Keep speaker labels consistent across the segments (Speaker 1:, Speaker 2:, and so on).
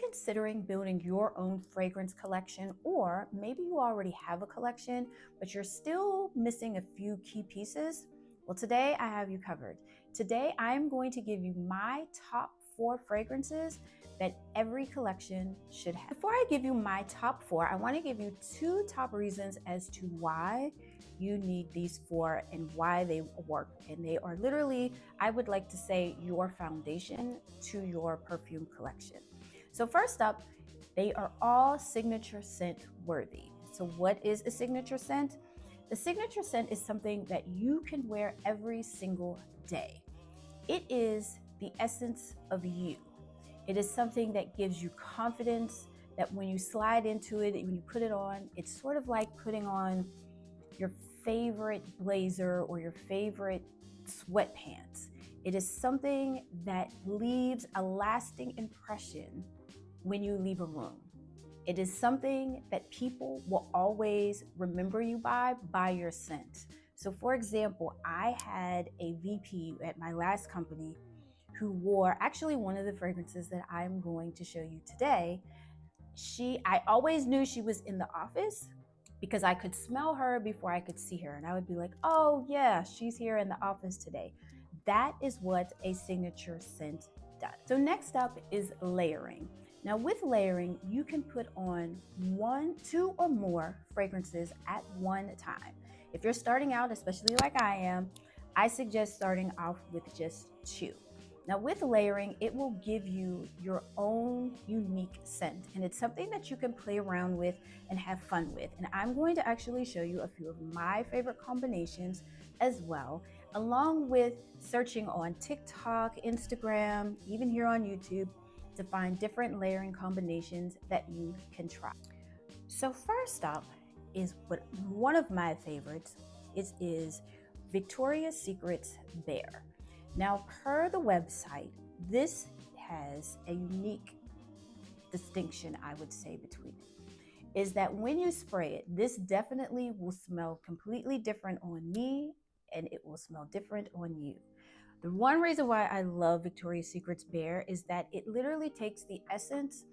Speaker 1: considering building your own fragrance collection, or maybe you already have a collection, but you're still missing a few key pieces? Well, today I have you covered. Today I'm going to give you my top 4 fragrances that every collection should have. Before I give you my top 4, I want to give you 2 top reasons as to why you need these 4 and why they work. And they are literally, I would like to say, your foundation to your perfume collection. So first up, they are all signature scent worthy. So what is a signature scent? The signature scent is something that you can wear every single day. It is the essence of you. It is something that gives you confidence, that when you slide into it, when you put it on, it's sort of like putting on your favorite blazer or your favorite sweatpants. It is something that leaves a lasting impression when you leave a room. It is something that people will always remember you by your scent. So for example, I had a VP at my last company who wore actually one of the fragrances that I'm going to show you today. I always knew she was in the office because I could smell her before I could see her. And I would be like, oh yeah, she's here in the office today. That is what a signature scent does. So next up is layering. Now with layering, you can put on 1, 2, or more fragrances at one time. If you're starting out, especially like I am, I suggest starting off with just 2. Now with layering, it will give you your own unique scent, and it's something that you can play around with and have fun with. And I'm going to actually show you a few of my favorite combinations as well, along with searching on TikTok, Instagram, even here on YouTube, to find different layering combinations that you can try. So first up is one of my favorites. It is Victoria's Secret's Bear. Now, per the website, this has a unique distinction, I would say, between it, is that when you spray it, this definitely will smell completely different on me, and it will smell different on you. The one reason why I love Victoria's Secret's Bear is that it literally takes the essence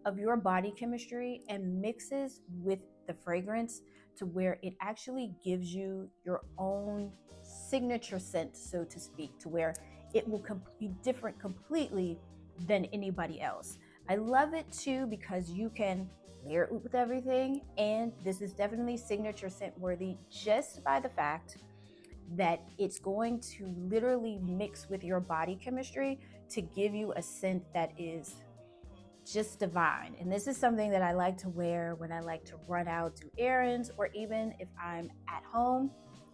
Speaker 1: of your body chemistry and mixes with the fragrance to where it actually gives you your own signature scent, so to speak, to where it will be different completely than anybody else. I love it too because you can layer it with everything, and this is definitely signature scent worthy just by the fact that it's going to literally mix with your body chemistry to give you a scent that is just divine. And this is something that I like to wear when I like to run out, do errands, or even if I'm at home.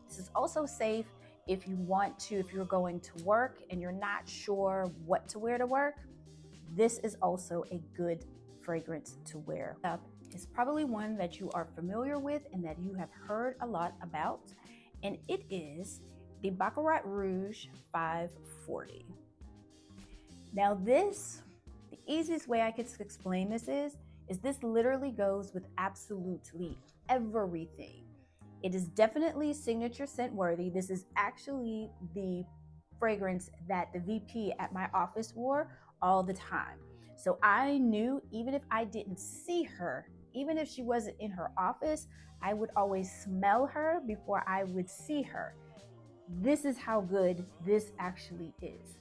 Speaker 1: This is also safe if you want to, if you're going to work and you're not sure what to wear to work. This is also a good fragrance to wear. It's probably one that you are familiar with and that you have heard a lot about, and it is the Baccarat Rouge 540. Now this, the easiest way I could explain this is this literally goes with absolutely everything. It is definitely signature scent worthy. This is actually the fragrance that the VP at my office wore all the time. So I knew even if I didn't see her, even if she wasn't in her office, I would always smell her before I would see her. This is how good this actually is.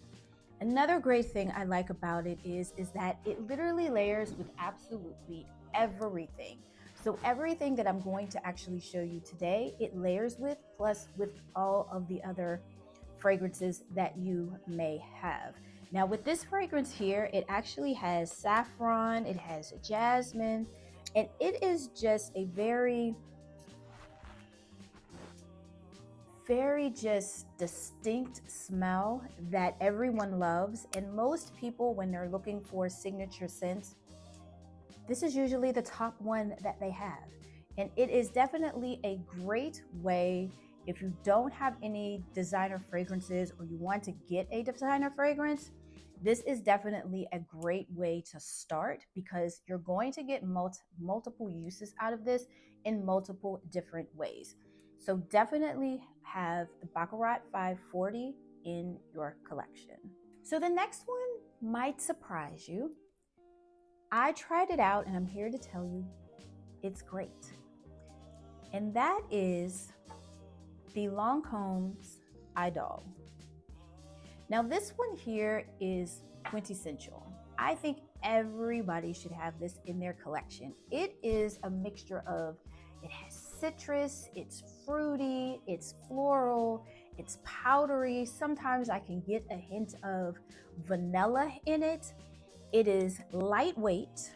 Speaker 1: Another great thing I like about it is that it literally layers with absolutely everything. So everything that I'm going to actually show you today, it layers with, plus with all of the other fragrances that you may have. Now with this fragrance here, it actually has saffron, it has jasmine, and it is just a very just distinct smell that everyone loves. And most people, when they're looking for signature scents, this is usually the top one that they have. And it is definitely a great way if you don't have any designer fragrances or you want to get a designer fragrance. This is definitely a great way to start because you're going to get multiple uses out of this in multiple different ways. So definitely have the Baccarat 540 in your collection. So the next one might surprise you. I tried it out and I'm here to tell you it's great. And that is the Lancome's Idole. Now this one here is quintessential. I think everybody should have this in their collection. It is a mixture of, it has citrus, it's fruity, it's floral, it's powdery. Sometimes I can get a hint of vanilla in it. It is lightweight,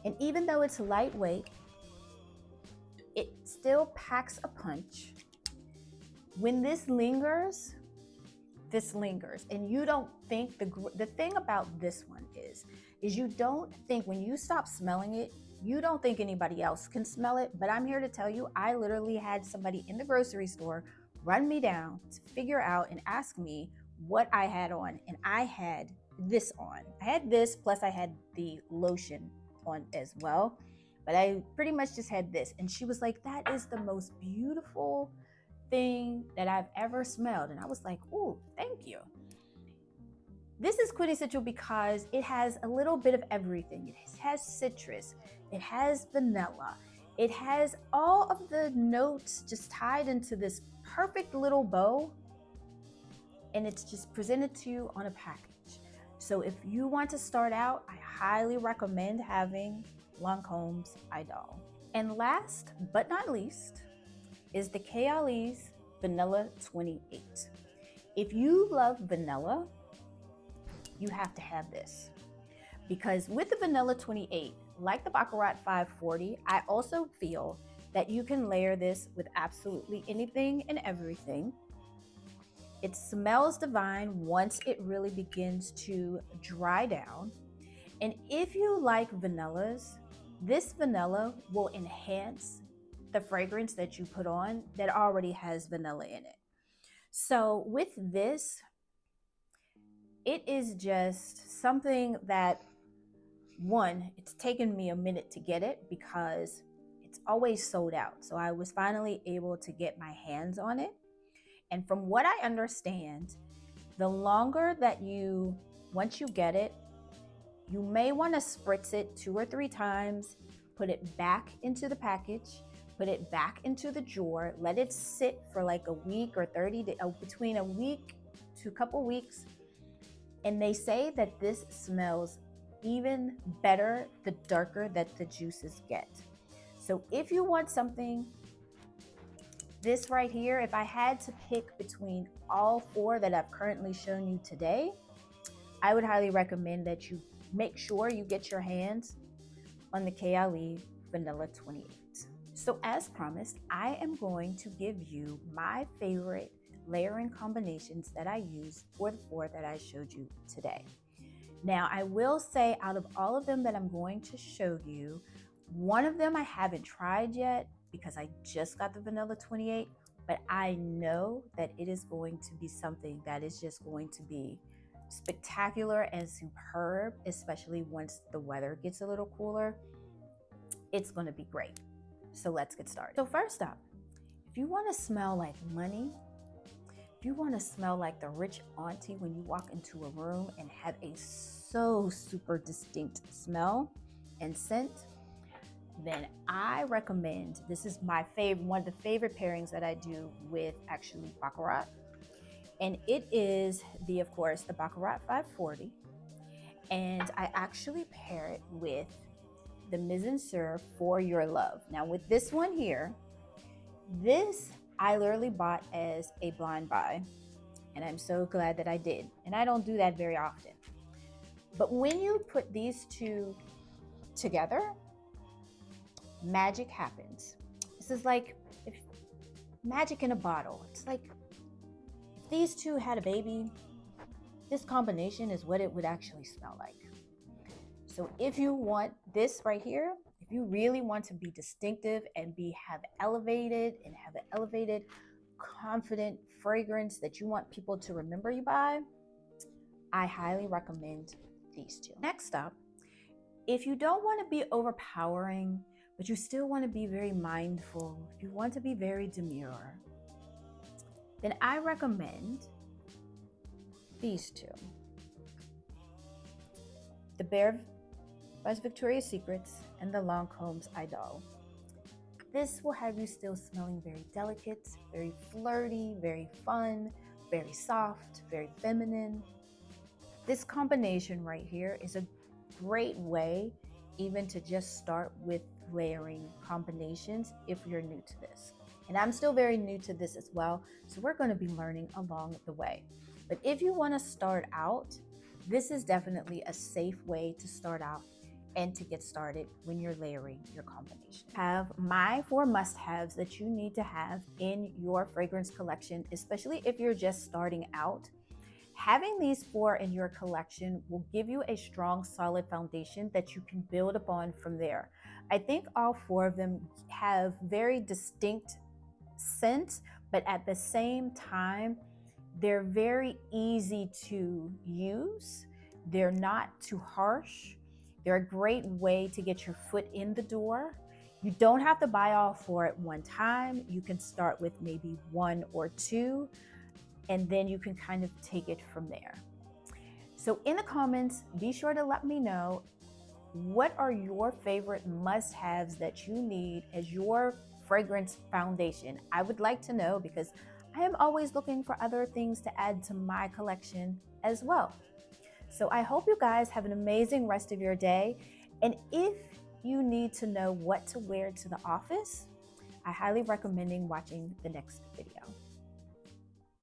Speaker 1: and even though it's lightweight, it still packs a punch. When this lingers, and you don't think, the thing about this one is you don't think, when you stop smelling it, you don't think anybody else can smell it. But I'm here to tell you, I literally had somebody in the grocery store run me down to figure out and ask me what I had on, and I had this on. I had this, plus I had the lotion on as well, but I pretty much just had this. And she was like, that is the most beautiful thing that I've ever smelled. And I was like, oh, thank you. This is quintessential because it has a little bit of everything. It has citrus, it has vanilla, it has all of the notes just tied into this perfect little bow, and it's just presented to you on a package. So if you want to start out, I highly recommend having Lancome's Idole. And last but not least is the Kayali's Vanilla 28. If you love vanilla, you have to have this, because with the Vanilla 28, like the Baccarat 540, I also feel that you can layer this with absolutely anything and everything. It smells divine once it really begins to dry down. And if you like vanillas, this vanilla will enhance the fragrance that you put on that already has vanilla in it. So with this, it is just something that, one, it's taken me a minute to get it because it's always sold out. So I was finally able to get my hands on it. And from what I understand, the longer that once you get it, you may want to spritz it 2 or 3 times, put it back into the package, put it back into the drawer, let it sit for like a week or 30 days, between a week to a couple weeks. And they say that this smells even better the darker that the juices get. So if you want something, this right here, if I had to pick between all 4 that I've currently shown you today, I would highly recommend that you make sure you get your hands on the Kayali Vanilla 28. So as promised, I am going to give you my favorite layering combinations that I use for the 4 that I showed you today. Now, I will say, out of all of them that I'm going to show you, one of them I haven't tried yet because I just got the Vanilla 28, but I know that it is going to be something that is just going to be spectacular and superb, especially once the weather gets a little cooler. It's going to be great. So let's get started. So first up, if you want to smell like money, if you want to smell like the rich auntie when you walk into a room and have a so super distinct smell and scent, then I recommend, this is my favorite, one of the favorite pairings that I do with actually Baccarat. And it is of course, the Baccarat 540. And I actually pair it with the Mise en Serre For Your Love. Now with this one here, this I literally bought as a blind buy, and I'm so glad that I did. And I don't do that very often. But when you put these 2 together, magic happens. This is like magic in a bottle. It's like if these 2 had a baby, this combination is what it would actually smell like. So if you want this right here, if you really want to be distinctive and have an elevated, confident fragrance that you want people to remember you by, I highly recommend these 2. Next up, if you don't want to be overpowering, but you still want to be very mindful, if you want to be very demure, then I recommend these 2. The by Victoria's Secrets and the Lancome's Idole. This will have you still smelling very delicate, very flirty, very fun, very soft, very feminine. This combination right here is a great way even to just start with layering combinations if you're new to this. And I'm still very new to this as well, so we're going to be learning along the way. But if you want to start out, this is definitely a safe way to start out and to get started when you're layering your combination. I have my 4 must-haves that you need to have in your fragrance collection, especially if you're just starting out. Having these 4 in your collection will give you a strong, solid foundation that you can build upon from there. I think all 4 of them have very distinct scents, but at the same time, they're very easy to use. They're not too harsh. They're a great way to get your foot in the door. You don't have to buy all 4 at one time. You can start with maybe 1 or 2, and then you can kind of take it from there. So in the comments, be sure to let me know, what are your favorite must-haves that you need as your fragrance foundation? I would like to know, because I am always looking for other things to add to my collection as well. So I hope you guys have an amazing rest of your day. And if you need to know what to wear to the office, I highly recommend watching the next video.